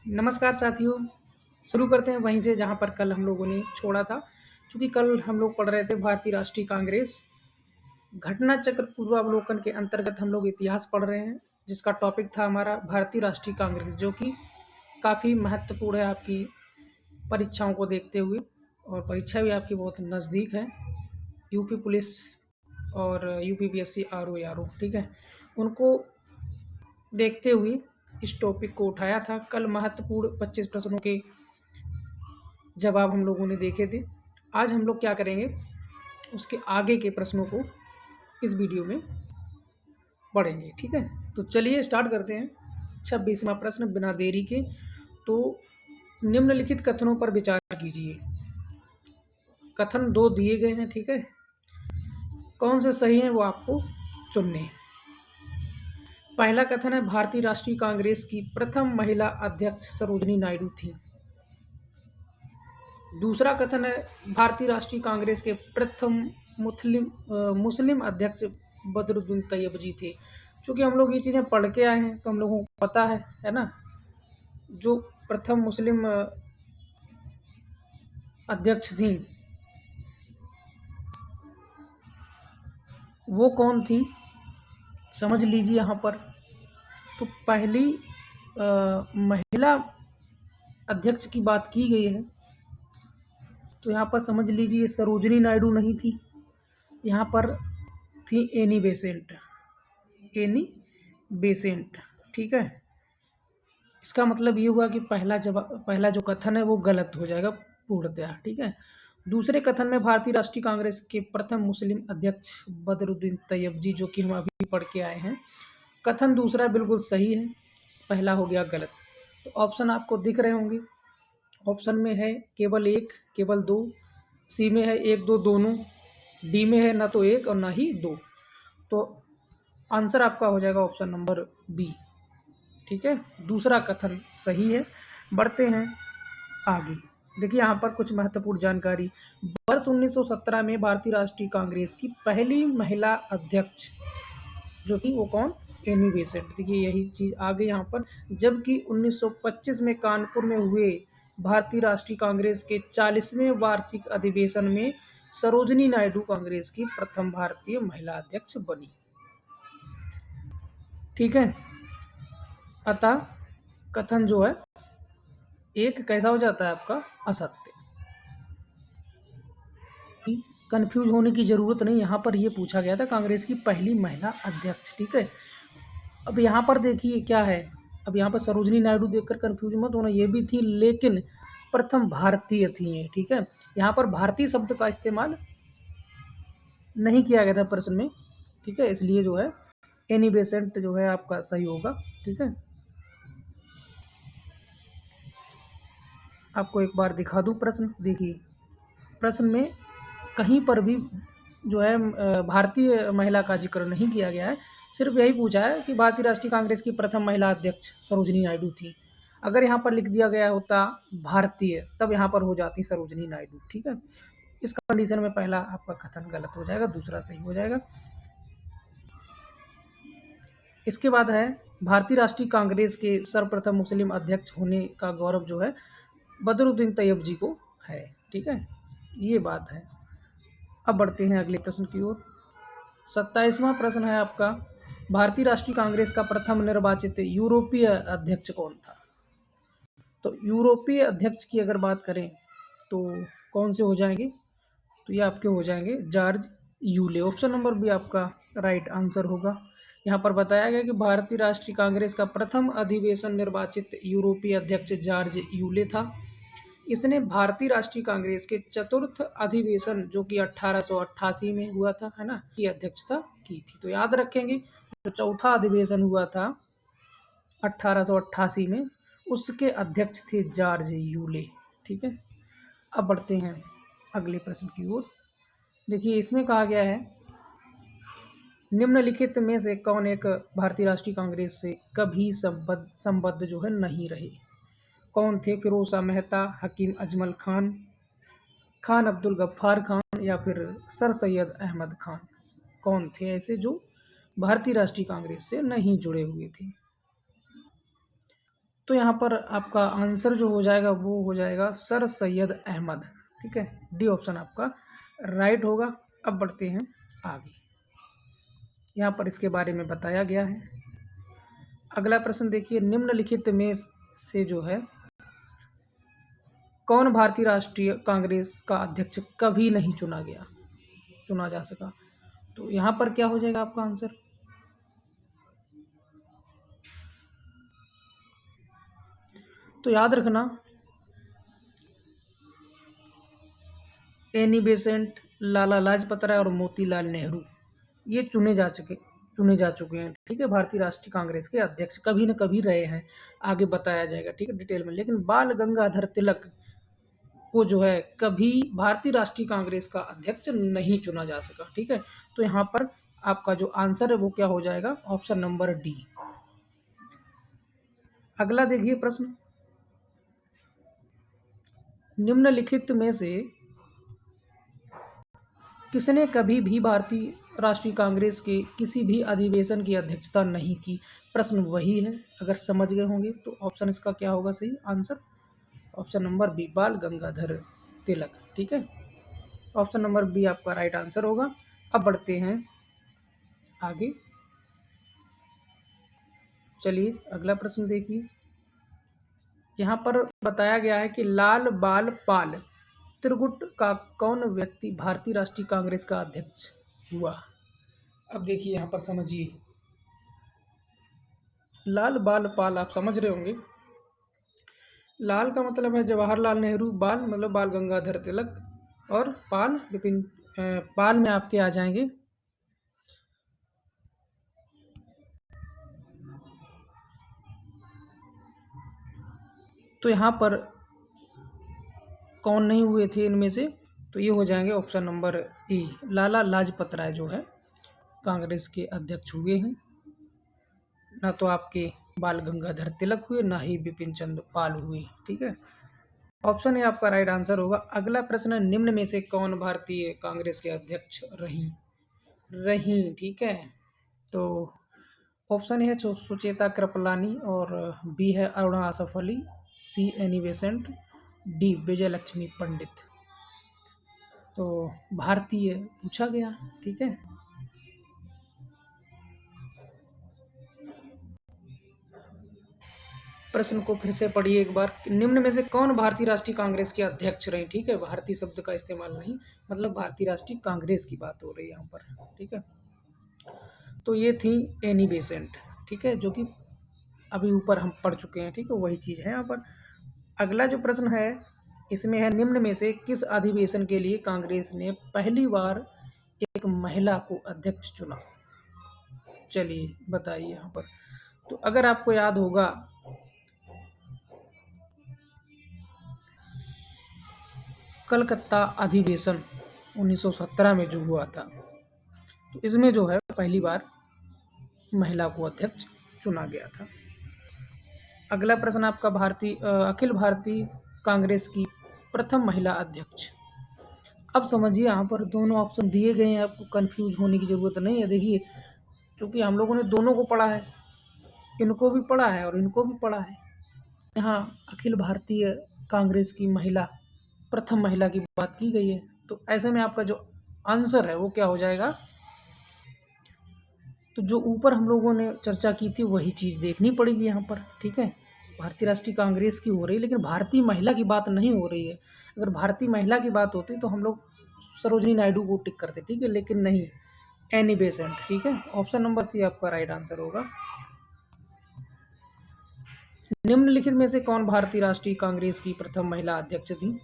नमस्कार साथियों। शुरू करते हैं वहीं से जहां पर कल हम लोगों ने छोड़ा था। क्योंकि कल हम लोग पढ़ रहे थे भारतीय राष्ट्रीय कांग्रेस घटना चक्र पूर्वावलोकन के अंतर्गत हम लोग इतिहास पढ़ रहे हैं, जिसका टॉपिक था हमारा भारतीय राष्ट्रीय कांग्रेस, जो कि काफ़ी महत्वपूर्ण है आपकी परीक्षाओं को देखते हुए। और परीक्षा भी आपकी बहुत नज़दीक है। यूपी पुलिस और यूपीपीएससी आरओ ठीक है, उनको देखते हुए इस टॉपिक को उठाया था। कल महत्वपूर्ण 25 प्रश्नों के जवाब हम लोगों ने देखे थे। आज हम लोग क्या करेंगे, उसके आगे के प्रश्नों को इस वीडियो में पढ़ेंगे। ठीक है, तो चलिए स्टार्ट करते हैं। 26वां प्रश्न बिना देरी के। तो निम्नलिखित कथनों पर विचार कीजिए। कथन दो दिए गए हैं, ठीक है, कौन से सही हैं वो आपको चुनने हैं। पहला कथन है भारतीय राष्ट्रीय कांग्रेस की प्रथम महिला अध्यक्ष सरोजिनी नायडू थी। दूसरा कथन है भारतीय राष्ट्रीय कांग्रेस के प्रथम मुस्लिम अध्यक्ष बदरुद्दीन तैयब जी थे। क्योंकि हम लोग ये चीज़ें पढ़ के आए हैं तो हम लोगों को पता है ना। जो प्रथम मुस्लिम अध्यक्ष थी वो कौन थी, समझ लीजिए। यहाँ पर तो पहली महिला अध्यक्ष की बात की गई है, तो यहाँ पर समझ लीजिए सरोजिनी नायडू नहीं थी, यहाँ पर थी एनी बेसेंट। ठीक है, इसका मतलब ये हुआ कि पहला जो कथन है वो गलत हो जाएगा पूर्णतया। ठीक है, दूसरे कथन में भारतीय राष्ट्रीय कांग्रेस के प्रथम मुस्लिम अध्यक्ष बदरुद्दीन तैयब जी, जो कि हम अभी पढ़ के आए हैं, कथन दूसरा बिल्कुल सही है, पहला हो गया गलत। तो ऑप्शन आपको दिख रहे होंगे। ऑप्शन में है केवल एक, केवल दो, सी में है एक दो दोनों, डी में है ना तो एक और ना ही दो। तो आंसर आपका हो जाएगा ऑप्शन नंबर बी। ठीक है, दूसरा कथन सही है। बढ़ते हैं आगे। देखिए यहाँ पर कुछ महत्वपूर्ण जानकारी। वर्ष 1917 में भारतीय राष्ट्रीय कांग्रेस की पहली महिला अध्यक्ष जो थी वो कौन, एनी बेसेंट। देखिए यही चीज़ आ गई यहाँ पर। जबकि 1925 में कानपुर में हुए भारतीय राष्ट्रीय कांग्रेस के 40वें वार्षिक अधिवेशन में सरोजिनी नायडू कांग्रेस की प्रथम भारतीय महिला अध्यक्ष बनी। ठीक है, अतः कथन जो है एक कैसा हो जाता है आपका, असत्य। कंफ्यूज होने की जरूरत नहीं, यहाँ पर ये पूछा गया था कांग्रेस की पहली महिला अध्यक्ष। ठीक है, अब यहाँ पर देखिए क्या है। अब यहाँ पर सरोजिनी नायडू देखकर कंफ्यूज मत होना, ये भी थी लेकिन प्रथम भारतीय थी ये। ठीक है, यहाँ पर भारतीय शब्द का इस्तेमाल नहीं किया गया था प्रश्न में। ठीक है, इसलिए जो है एनी बेसेंट जो है आपका सही होगा। ठीक है, आपको एक बार दिखा दूं प्रश्न। देखिए प्रश्न में कहीं पर भी जो है भारतीय महिला का जिक्र नहीं किया गया है। सिर्फ यही पूछा है कि भारतीय राष्ट्रीय कांग्रेस की प्रथम महिला अध्यक्ष सरोजिनी नायडू थी। अगर यहाँ पर लिख दिया गया होता भारतीय, तब यहाँ पर हो जाती सरोजिनी नायडू। ठीक है, इस कंडीशन में पहला आपका कथन गलत हो जाएगा, दूसरा सही हो जाएगा। इसके बाद है भारतीय राष्ट्रीय कांग्रेस के सर्वप्रथम मुस्लिम अध्यक्ष होने का गौरव जो है बदरुद्दीन तैयब जी को है। ठीक है, ये बात है। अब बढ़ते हैं अगले प्रश्न की ओर। 27वां प्रश्न है आपका, भारतीय राष्ट्रीय कांग्रेस का प्रथम निर्वाचित यूरोपीय अध्यक्ष कौन था। तो यूरोपीय अध्यक्ष की अगर बात करें तो कौन से हो जाएंगे, तो ये आपके हो जाएंगे George Yule. Option number B आपका राइट आंसर होगा। यहाँ पर बताया गया कि भारतीय राष्ट्रीय कांग्रेस का प्रथम अधिवेशन निर्वाचित यूरोपीय अध्यक्ष जॉर्ज यूले था। इसने भारतीय राष्ट्रीय कांग्रेस के चतुर्थ अधिवेशन जो कि 1888 में हुआ था, है ना, की अध्यक्षता की थी। तो याद रखेंगे जो चौथा अधिवेशन हुआ था 1888 में, उसके अध्यक्ष थे जॉर्ज यूले। ठीक है, अब बढ़ते हैं अगले प्रश्न की ओर। देखिए इसमें कहा गया है निम्नलिखित में से कौन एक भारतीय राष्ट्रीय कांग्रेस से कभी संबद्ध जो है नहीं रहे। कौन थे, फिरोज मेहता, हकीम अजमल खान, खान अब्दुल गफ्फार खान या फिर सर सैयद अहमद खान। कौन थे ऐसे जो भारतीय राष्ट्रीय कांग्रेस से नहीं जुड़े हुए थे। तो यहाँ पर आपका आंसर जो हो जाएगा वो हो जाएगा सर सैयद अहमद। ठीक है, डी ऑप्शन आपका राइट होगा। अब बढ़ते हैं आगे, यहाँ पर इसके बारे में बताया गया है। अगला प्रश्न देखिए, निम्नलिखित में से जो है कौन भारतीय राष्ट्रीय कांग्रेस का अध्यक्ष कभी नहीं चुना जा सका। तो यहाँ पर क्या हो जाएगा आपका आंसर, तो याद रखना एनी बेसेंट, लाला लाजपत राय और मोतीलाल नेहरू ये चुने जा चुके हैं। ठीक है, भारतीय राष्ट्रीय कांग्रेस के अध्यक्ष कभी न कभी रहे हैं, आगे बताया जाएगा ठीक है डिटेल में। लेकिन बाल गंगाधर तिलक को जो है कभी भारतीय राष्ट्रीय कांग्रेस का अध्यक्ष नहीं चुना जा सका। ठीक है, तो यहाँ पर आपका जो आंसर है वो क्या हो जाएगा, ऑप्शन नंबर डी। अगला देखिए प्रश्न, निम्नलिखित में से किसने कभी भी भारतीय राष्ट्रीय कांग्रेस के किसी भी अधिवेशन की अध्यक्षता नहीं की। प्रश्न वही है, अगर समझ गए होंगे तो ऑप्शन इसका क्या होगा सही आंसर, ऑप्शन नंबर बी बाल गंगाधर तिलक। ठीक है, ऑप्शन नंबर बी आपका राइट आंसर होगा। अब बढ़ते हैं आगे, चलिए अगला प्रश्न देखिए। यहाँ पर बताया गया है कि लाल बाल पाल त्रिगुट का कौन व्यक्ति भारतीय राष्ट्रीय कांग्रेस का अध्यक्ष हुआ। अब देखिए यहाँ पर समझिए, लाल बाल पाल आप समझ रहे होंगे, लाल का मतलब है जवाहरलाल नेहरू, बाल मतलब बाल गंगाधर तिलक, और पाल विपिन पाल में आपके आ जाएंगे तो यहाँ पर कौन नहीं हुए थे इनमें से, तो ये हो जाएंगे option number A Lala Lajpat Rai जो है कांग्रेस के अध्यक्ष हुए हैं। ना तो आपके बाल गंगाधर तिलक हुए, ना ही बिपिन चंद्र पाल हुए। ठीक है, ऑप्शन ए आपका राइट आंसर होगा। अगला प्रश्न, निम्न में से कौन भारतीय कांग्रेस के अध्यक्ष रही। ठीक है, तो ऑप्शन ए है सुचेता कृपलानी, और बी है Aruna Asaf Ali, C Annie Besant, D Vijay Lakshmi Pandit. तो भारतीय पूछा गया। ठीक है, प्रश्न को फिर से पढ़िए एक बार, निम्न में से कौन भारतीय राष्ट्रीय कांग्रेस के अध्यक्ष रहे। ठीक है, भारतीय शब्द का इस्तेमाल नहीं, मतलब भारतीय राष्ट्रीय कांग्रेस की बात हो रही है यहाँ पर। ठीक है, तो ये थी एनी बेसेंट। ठीक है, जो कि अभी ऊपर हम पढ़ चुके हैं। ठीक है, वही चीज़ है यहाँ पर। अगला जो प्रश्न है इसमें है, निम्न में से किस अधिवेशन के लिए कांग्रेस ने पहली बार एक महिला को अध्यक्ष चुना। चलिए बताइए यहाँ पर, तो अगर आपको याद होगा कलकत्ता अधिवेशन 1917 में जो हुआ था, तो इसमें जो है पहली बार महिला को अध्यक्ष चुना गया था। अगला प्रश्न आपका, अखिल भारतीय कांग्रेस की प्रथम महिला अध्यक्ष। अब समझिए यहाँ पर दोनों ऑप्शन दिए गए हैं, आपको कंफ्यूज होने की ज़रूरत नहीं है। देखिए, क्योंकि हम लोगों ने दोनों को पढ़ा है, इनको भी पढ़ा है और इनको भी पढ़ा है। यहाँ अखिल भारतीय कांग्रेस की प्रथम महिला की बात की गई है, तो ऐसे में आपका जो आंसर है वो क्या हो जाएगा, तो जो ऊपर हम लोगों ने चर्चा की थी वही चीज़ देखनी पड़ेगी यहाँ पर। ठीक है, भारतीय राष्ट्रीय कांग्रेस की हो रही है, लेकिन भारतीय महिला की बात नहीं हो रही है। अगर भारतीय महिला की बात होती तो हम लोग सरोजिनी नायडू को टिक करते। ठीक है, लेकिन नहीं, एनी बेसेंट। ठीक है, ऑप्शन नंबर सी आपका राइट आंसर होगा। निम्नलिखित में से कौन भारतीय राष्ट्रीय कांग्रेस की प्रथम महिला अध्यक्ष थी।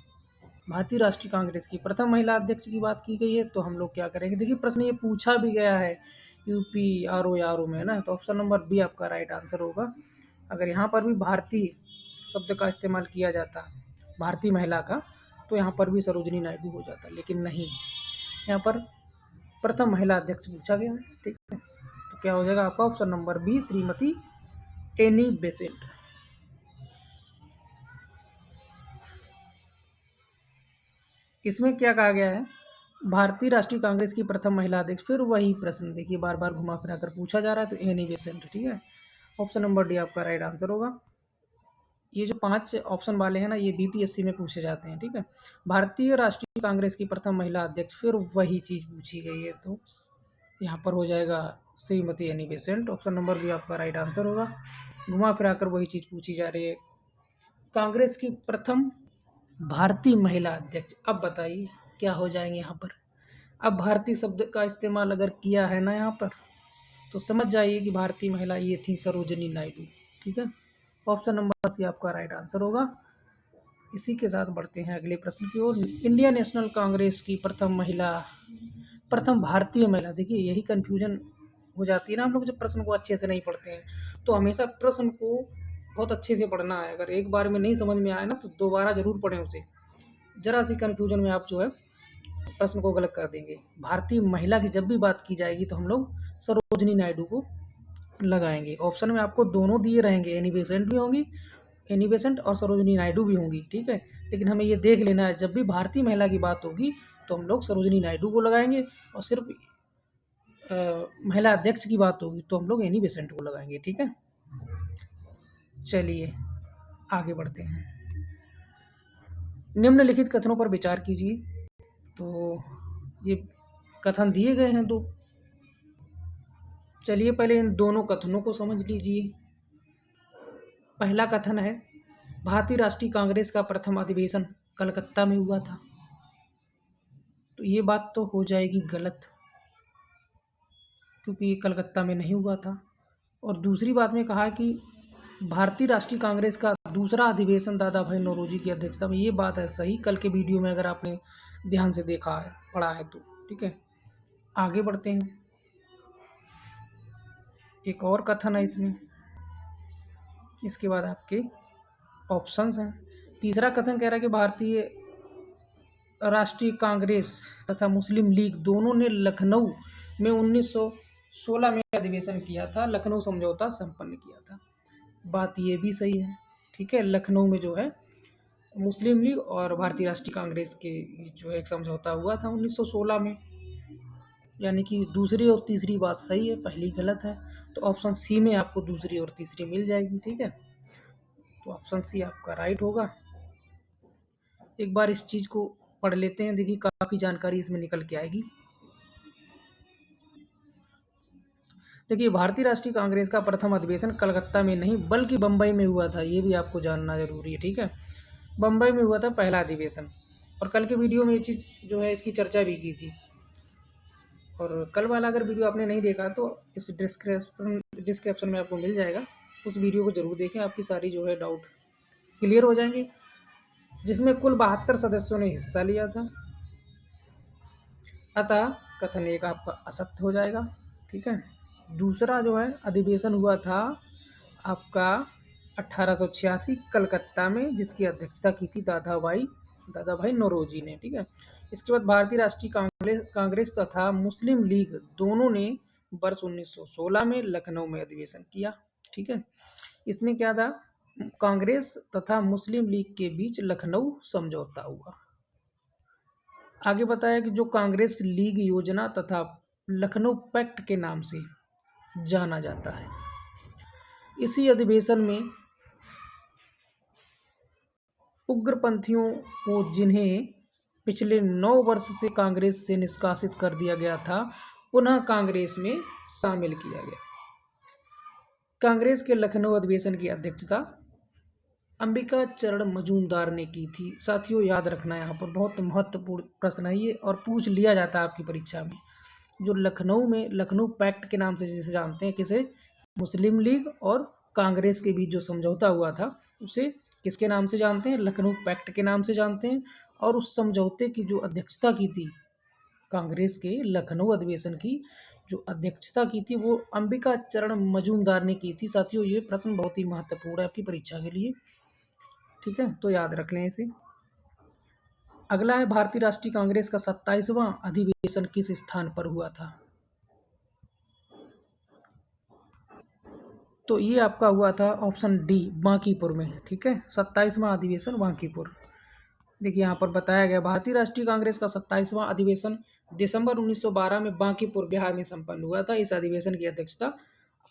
भारतीय राष्ट्रीय कांग्रेस की प्रथम महिला अध्यक्ष की बात की गई है, तो हम लोग क्या करेंगे, देखिए प्रश्न ये पूछा भी गया है यूपी आर ओ में ना, तो ऑप्शन नंबर बी आपका राइट आंसर होगा। अगर यहाँ पर भी भारतीय शब्द का इस्तेमाल किया जाता, भारतीय महिला का, तो यहाँ पर भी सरोजिनी नायडू हो जाता, लेकिन नहीं, यहाँ पर प्रथम महिला अध्यक्ष पूछा गया है। ठीक है, तो क्या हो जाएगा आपका option number B Shrimati Annie Besant. इसमें क्या कहा गया है, भारतीय राष्ट्रीय कांग्रेस की प्रथम महिला अध्यक्ष, फिर वही प्रश्न देखिए बार बार घुमा फिरा कर पूछा जा रहा है, तो एनी बेसेंट। ठीक है, ऑप्शन नंबर डी आपका राइट आंसर होगा। ये जो 5 ऑप्शन वाले हैं ना, ये बीपीएससी में पूछे जाते हैं, ठीक है। भारतीय राष्ट्रीय कांग्रेस की प्रथम महिला अध्यक्ष, फिर वही चीज़ पूछी गई है, तो यहाँ पर हो जाएगा Shrimati Annie Besant. Option number भी आपका राइट आंसर होगा। घुमा फिरा कर वही चीज़ पूछी जा रही है। कांग्रेस की प्रथम भारतीय महिला अध्यक्ष, अब बताइए क्या हो जाएंगे यहाँ पर। अब भारतीय शब्द का इस्तेमाल अगर किया है ना यहाँ पर, तो समझ जाइए कि भारतीय महिला ये थी सरोजिनी नायडू, ठीक है। ऑप्शन नंबर सी आपका राइट आंसर होगा। इसी के साथ बढ़ते हैं अगले प्रश्न की ओर। इंडियन नेशनल कांग्रेस की प्रथम भारतीय महिला, देखिए यही कन्फ्यूजन हो जाती है ना, हम लोग जब प्रश्न को अच्छे से नहीं पढ़ते हैं। तो हमेशा प्रश्न को बहुत अच्छे से पढ़ना है। अगर एक बार में नहीं समझ में आए ना, तो दोबारा जरूर पढ़ें उसे। जरा सी कन्फ्यूजन में आप जो है प्रश्न को गलत कर देंगे। भारतीय महिला की जब भी बात की जाएगी तो हम लोग सरोजिनी नायडू को लगाएंगे। ऑप्शन में आपको दोनों दिए रहेंगे, एनी बेसेंट भी होंगी, एनी बेसेंट और सरोजिनी नायडू भी होंगी, ठीक है। लेकिन हमें ये देख लेना है, जब भी भारतीय महिला की बात होगी तो हम लोग सरोजिनी नायडू को लगाएंगे, और सिर्फ महिला अध्यक्ष की बात होगी तो हम लोग एनी बेसेंट को लगाएंगे, ठीक है। चलिए आगे बढ़ते हैं। निम्नलिखित कथनों पर विचार कीजिए। तो ये कथन दिए गए हैं दो। चलिए पहले इन दोनों कथनों को समझ लीजिए। पहला कथन है, भारतीय राष्ट्रीय कांग्रेस का प्रथम अधिवेशन कलकत्ता में हुआ था। तो ये बात तो हो जाएगी गलत, क्योंकि ये कलकत्ता में नहीं हुआ था। और दूसरी बात में कहा कि भारतीय राष्ट्रीय कांग्रेस का दूसरा अधिवेशन दादा भाई नौरोजी की अध्यक्षता में, ये बात है सही। कल के वीडियो में अगर आपने ध्यान से देखा है, पढ़ा है तो, ठीक है। आगे बढ़ते हैं। एक और कथन है इसमें, इसके बाद आपके ऑप्शंस हैं। तीसरा कथन कह रहा है कि भारतीय राष्ट्रीय कांग्रेस तथा मुस्लिम लीग दोनों ने लखनऊ में 1916 में अधिवेशन किया था, लखनऊ समझौता संपन्न किया था। बात ये भी सही है, ठीक है। लखनऊ में जो है मुस्लिम लीग और भारतीय राष्ट्रीय कांग्रेस के जो है एक समझौता हुआ था 1916 में। यानी कि दूसरी और तीसरी बात सही है, पहली गलत है। तो ऑप्शन सी में आपको दूसरी और तीसरी मिल जाएगी, ठीक है। तो ऑप्शन सी आपका राइट होगा। एक बार इस चीज़ को पढ़ लेते हैं, देखिए काफ़ी जानकारी इसमें निकल के आएगी। देखिए भारतीय राष्ट्रीय कांग्रेस का प्रथम अधिवेशन कलकत्ता में नहीं बल्कि बम्बई में हुआ था, ये भी आपको जानना जरूरी है, ठीक है। बम्बई में हुआ था पहला अधिवेशन। और कल के वीडियो में ये चीज़ जो है इसकी चर्चा भी की थी। और कल वाला अगर वीडियो आपने नहीं देखा तो इस डिस्क्रिप्शन में आपको मिल जाएगा, उस वीडियो को जरूर देखें, आपकी सारी जो है डाउट क्लियर हो जाएंगे। जिसमें कुल 72 सदस्यों ने हिस्सा लिया था। अतः कथन एक आपका असत्य हो जाएगा, ठीक है। दूसरा जो है अधिवेशन हुआ था आपका 1886 कलकत्ता में, जिसकी अध्यक्षता की थी दादा भाई नौरोजी ने, ठीक है। इसके बाद भारतीय राष्ट्रीय कांग्रेस तथा मुस्लिम लीग दोनों ने वर्ष 1916 में लखनऊ में अधिवेशन किया, ठीक है। इसमें क्या था, कांग्रेस तथा मुस्लिम लीग के बीच लखनऊ समझौता हुआ। आगे बताया कि जो कांग्रेस लीग योजना तथा लखनऊ पैक्ट के नाम से जाना जाता है। इसी अधिवेशन में उग्रपंथियों को, जिन्हें पिछले 9 वर्ष से कांग्रेस से निष्कासित कर दिया गया था, पुनः कांग्रेस में शामिल किया गया। कांग्रेस के लखनऊ अधिवेशन की अध्यक्षता अंबिका चरण मजूमदार ने की थी। साथियों याद रखना, यहाँ पर बहुत महत्वपूर्ण प्रश्न है ये, और पूछ लिया जाता है आपकी परीक्षा में। जो लखनऊ में लखनऊ पैक्ट के नाम से जिसे जानते हैं, किसे, मुस्लिम लीग और कांग्रेस के बीच जो समझौता हुआ था, उसे किसके नाम से जानते हैं, लखनऊ पैक्ट के नाम से जानते हैं। और उस समझौते की जो अध्यक्षता की थी, कांग्रेस के लखनऊ अधिवेशन की जो अध्यक्षता की थी, वो अंबिका चरण मजूमदार ने की थी। साथियों ये प्रश्न बहुत ही महत्वपूर्ण है आपकी परीक्षा के लिए, ठीक है, तो याद रख लें इसे। अगला है, भारतीय राष्ट्रीय कांग्रेस का 27वां अधिवेशन किस स्थान पर हुआ था। तो ये आपका हुआ था ऑप्शन डी, बांकीपुर में, ठीक है। 27वां अधिवेशन बांकीपुर। देखिए यहाँ पर बताया गया, भारतीय राष्ट्रीय कांग्रेस का 27वां अधिवेशन दिसंबर 1912 में बांकीपुर बिहार में संपन्न हुआ था। इस अधिवेशन की अध्यक्षता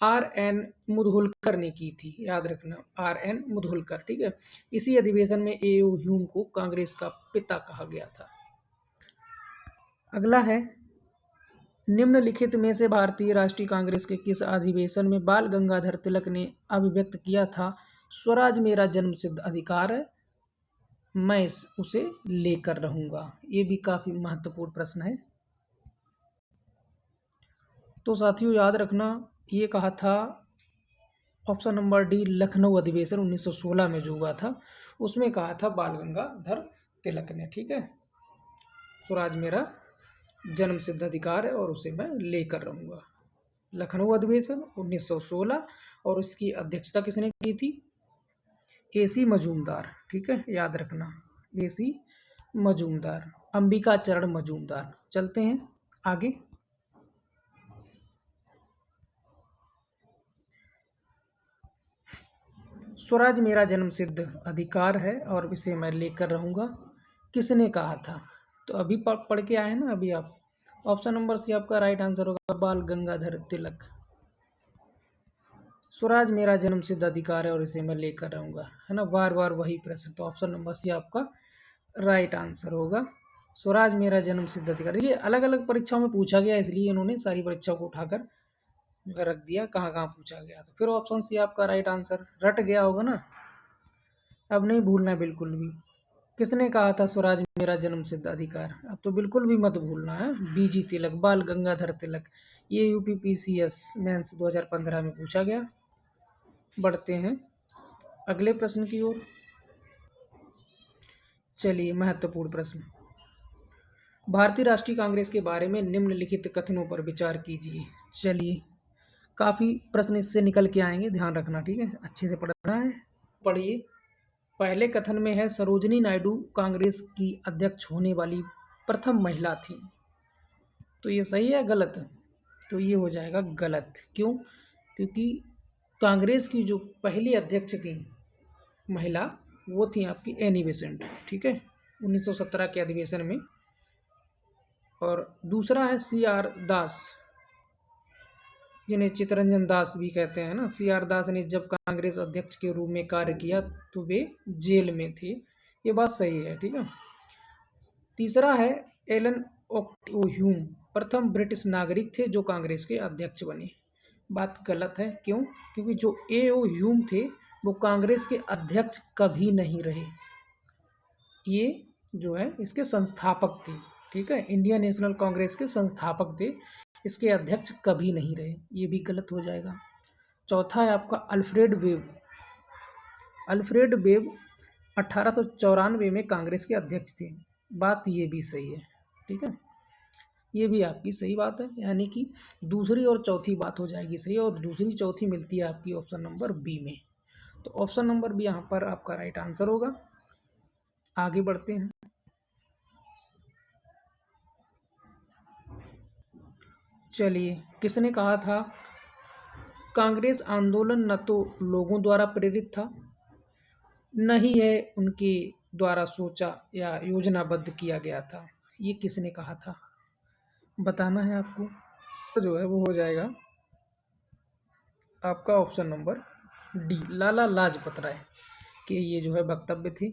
आर.एन. मुधोलकर ने की थी, याद रखना, आर.एन. मुधोलकर, ठीक है। इसी अधिवेशन में ए.ओ. ह्यूम को कांग्रेस का पिता कहा गया था। अगला है, निम्नलिखित में से भारतीय राष्ट्रीय कांग्रेस के किस अधिवेशन में बाल गंगाधर तिलक ने अभिव्यक्त किया था, स्वराज मेरा जन्मसिद्ध अधिकार है, मैं उसे लेकर रहूंगा। ये भी काफी महत्वपूर्ण प्रश्न है। तो साथियों याद रखना, ये कहा था ऑप्शन नंबर डी, लखनऊ अधिवेशन 1916 में जो हुआ था, उसमें कहा था बाल गंगाधर तिलक ने, ठीक है। स्वराज मेरा जन्म सिद्ध अधिकार है और उसे मैं लेकर रहूंगा। लखनऊ अधिवेशन 1916, और उसकी अध्यक्षता किसने की थी? एसी मजूमदार, ठीक है, याद रखना, एसी मजूमदार, अंबिका चरण मजूमदार। चलते हैं आगे। स्वराज मेरा जन्म सिद्ध अधिकार है और इसे मैं लेकर रहूंगा, किसने कहा था? तो अभी पढ़ के आए हैं ना अभी आप। ऑप्शन नंबर सी आपका राइट आंसर होगा, बाल गंगाधर तिलक। स्वराज मेरा जन्म सिद्ध अधिकार है और इसे मैं लेकर रहूंगा, है ना, बार बार वही प्रश्न। तो ऑप्शन नंबर सी आपका राइट आंसर होगा, स्वराज मेरा जन्म सिद्ध अधिकार। ये अलग अलग परीक्षाओं में पूछा गया, इसलिए इन्होंने सारी परीक्षाओं को उठाकर रख दिया कहाँ कहाँ पूछा गया। तो फिर ऑप्शन सी आपका राइट आंसर। रट गया होगा ना, अब नहीं भूलना है बिल्कुल भी। किसने कहा था स्वराज मेरा जन्म सिद्ध अधिकार? अब तो बिल्कुल भी मत भूलना है, बीजी तिलक, बाल गंगाधर तिलक। ये यूपीपीसीएस मेंस 2015 में पूछा गया। बढ़ते हैं अगले प्रश्न की ओर। चलिए, महत्वपूर्ण प्रश्न, भारतीय राष्ट्रीय कांग्रेस के बारे में निम्नलिखित कथनों पर विचार कीजिए। चलिए, काफ़ी प्रश्न इससे निकल के आएंगे, ध्यान रखना, ठीक है, अच्छे से पढ़ना है। पढ़िए। पहले कथन में है, सरोजिनी नायडू कांग्रेस की अध्यक्ष होने वाली प्रथम महिला थी। तो ये सही है गलत? तो ये हो जाएगा गलत। क्यों? क्योंकि कांग्रेस की जो पहली अध्यक्ष थी महिला, वो थी आपकी एनी बेसेंट, ठीक है, 1917 के अधिवेशन में। और दूसरा है सी आर दास, जिन्हें चित्तरंजन दास भी कहते हैं ना। सी आर दास ने जब कांग्रेस अध्यक्ष के रूप में कार्य किया तो वे जेल में थे। ये बात सही है, ठीक है। तीसरा है एलन ओ ह्यूम प्रथम ब्रिटिश नागरिक थे जो कांग्रेस के अध्यक्ष बने। बात गलत है। क्यों? क्योंकि जो ए ओ ह्यूम थे वो कांग्रेस के अध्यक्ष कभी नहीं रहे। ये जो है इसके संस्थापक थे, ठीक है, इंडियन नेशनल कांग्रेस के संस्थापक थे, इसके अध्यक्ष कभी नहीं रहे। ये भी गलत हो जाएगा। चौथा है आपका अल्फ्रेड वेब। अल्फ्रेड वेब 1894 में कांग्रेस के अध्यक्ष थे। बात ये भी सही है, ठीक है, ये भी आपकी सही बात है। यानी कि दूसरी और चौथी बात हो जाएगी सही, और दूसरी चौथी मिलती है आपकी ऑप्शन नंबर बी में। तो ऑप्शन नंबर बी यहाँ पर आपका राइट आंसर होगा। आगे बढ़ते हैं। चलिए, किसने कहा था कांग्रेस आंदोलन न तो लोगों द्वारा प्रेरित था, न ही है उनके द्वारा सोचा या योजनाबद्ध किया गया था? ये किसने कहा था, बताना है आपको। तो जो है वो हो जाएगा आपका option number D, Lala Lajpat Rai के ये जो है वक्तव्य थे।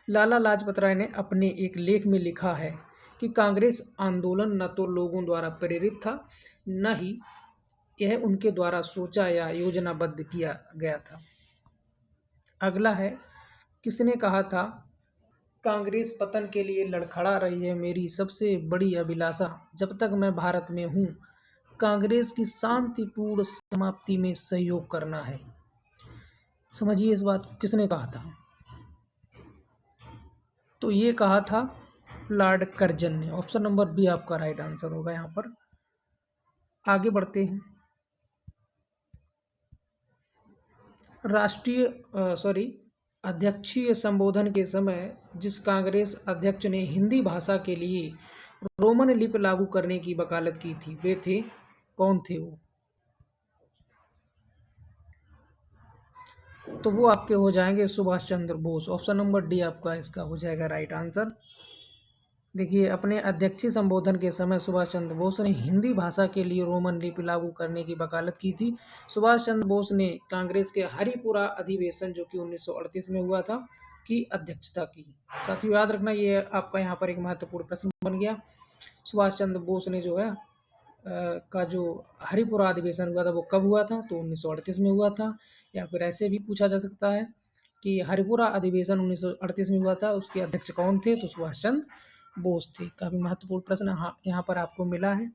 लाला लाजपत राय ने अपने एक लेख में लिखा है कि कांग्रेस आंदोलन न तो लोगों द्वारा प्रेरित था, न ही यह उनके द्वारा सोचा या योजनाबद्ध किया गया था। अगला है, किसने कहा था कांग्रेस पतन के लिए लड़खड़ा रही है, मेरी सबसे बड़ी अभिलाषा जब तक मैं भारत में हूँ कांग्रेस की शांतिपूर्ण समाप्ति में सहयोग करना है। समझिए इस बात को, किसने कहा था? तो ये कहा था लॉर्ड कर्जन ने। ऑप्शन नंबर बी आपका राइट आंसर होगा यहाँ पर। आगे बढ़ते हैं। अध्यक्षीय संबोधन के समय जिस कांग्रेस अध्यक्ष ने हिंदी भाषा के लिए रोमन लिपि लागू करने की वकालत की थी, वे थे, कौन थे वो? तो वो आपके हो जाएंगे Subhash Chandra Bose. Option number D आपका इसका हो जाएगा राइट आंसर। देखिए, अपने अध्यक्षीय संबोधन के समय सुभाष चंद्र बोस ने हिंदी भाषा के लिए रोमन लिपि लागू करने की वकालत की थी। सुभाष चंद्र बोस ने कांग्रेस के हरिपुरा अधिवेशन जो कि 1938 में हुआ था की अध्यक्षता की। साथियों याद रखना, ये आपका यहाँ पर एक महत्वपूर्ण प्रश्न बन गया। सुभाष चंद्र बोस ने जो है का जो हरिपुरा अधिवेशन हुआ था वो कब हुआ था, तो 1938 में हुआ था। या फिर ऐसे भी पूछा जा सकता है कि हरिपुरा अधिवेशन 1938 में हुआ था, उसके अध्यक्ष कौन थे, तो सुभाष चंद्र बोस थे। काफी महत्वपूर्ण प्रश्न यहाँ पर आपको मिला है।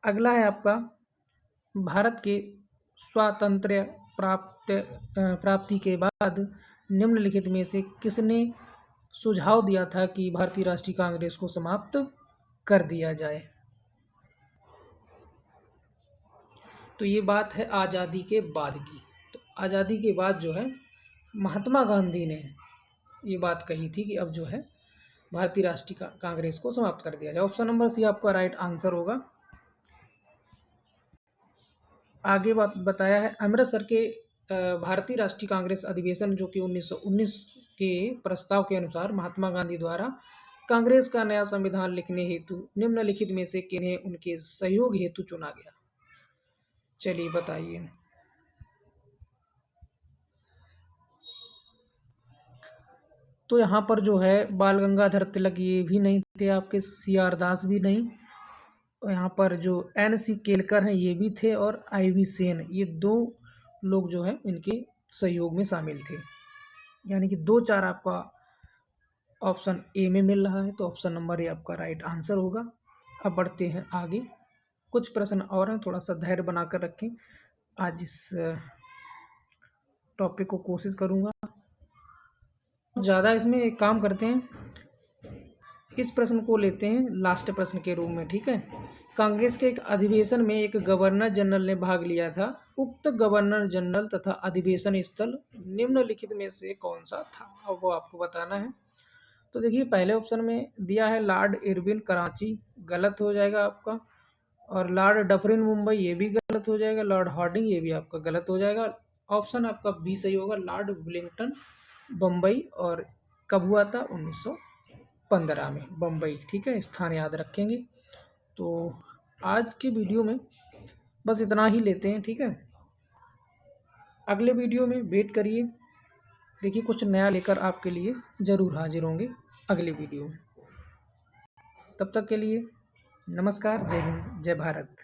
अगला है आपका, भारत के स्वातंत्र्य प्राप्ति के बाद निम्नलिखित में से किसने सुझाव दिया था कि भारतीय राष्ट्रीय कांग्रेस को समाप्त कर दिया जाए। तो ये बात है आज़ादी के बाद की। तो आज़ादी के बाद जो है महात्मा गांधी ने ये बात कही थी कि अब जो है भारतीय राष्ट्रीय कांग्रेस को समाप्त कर दिया जाए। ऑप्शन नंबर सी आपका राइट आंसर होगा। आगे बताया है, अमृतसर के भारतीय राष्ट्रीय कांग्रेस अधिवेशन जो कि 1919 के प्रस्ताव के अनुसार महात्मा गांधी द्वारा कांग्रेस का नया संविधान लिखने हेतु निम्नलिखित में से किन्हें उनके सहयोग हेतु चुना गया। चलिए बताइए। तो यहाँ पर जो है बाल गंगाधर तिलक ये भी नहीं थे आपके, CR दास भी नहीं, और यहाँ पर जो NC केलकर हैं ये भी थे, और IV सेन, ये 2 लोग जो है इनके सहयोग में शामिल थे। यानी कि 2-4 आपका ऑप्शन ए में मिल रहा है, तो ऑप्शन नंबर ए आपका राइट आंसर होगा। अब बढ़ते हैं आगे, कुछ प्रश्न और हैं, थोड़ा सा धैर्य बनाकर रखें। आज इस टॉपिक को कोशिश करूँगा ज़्यादा। इसमें एक काम करते हैं, इस प्रश्न को लेते हैं लास्ट प्रश्न के रूप में, ठीक है। कांग्रेस के एक अधिवेशन में एक गवर्नर जनरल ने भाग लिया था। उक्त गवर्नर जनरल तथा अधिवेशन स्थल निम्नलिखित में से कौन सा था, अब वो आपको बताना है। तो देखिए, पहले ऑप्शन में दिया है लॉर्ड इरविन कराची, गलत हो जाएगा आपका। और लॉर्ड डफरिन मुंबई, ये भी गलत हो जाएगा। लॉर्ड हार्डिंग, ये भी आपका गलत हो जाएगा। ऑप्शन आपका बी सही होगा, लॉर्ड विलिंगटन बम्बई। और कब हुआ था, 1915 में बम्बई, ठीक है, स्थान याद रखेंगे। तो आज की वीडियो में बस इतना ही लेते हैं, ठीक है। अगले वीडियो में वेट करिए, देखिए कुछ नया लेकर आपके लिए ज़रूर हाजिर होंगे अगले वीडियो में। तब तक के लिए नमस्कार, जय हिंद, जय भारत।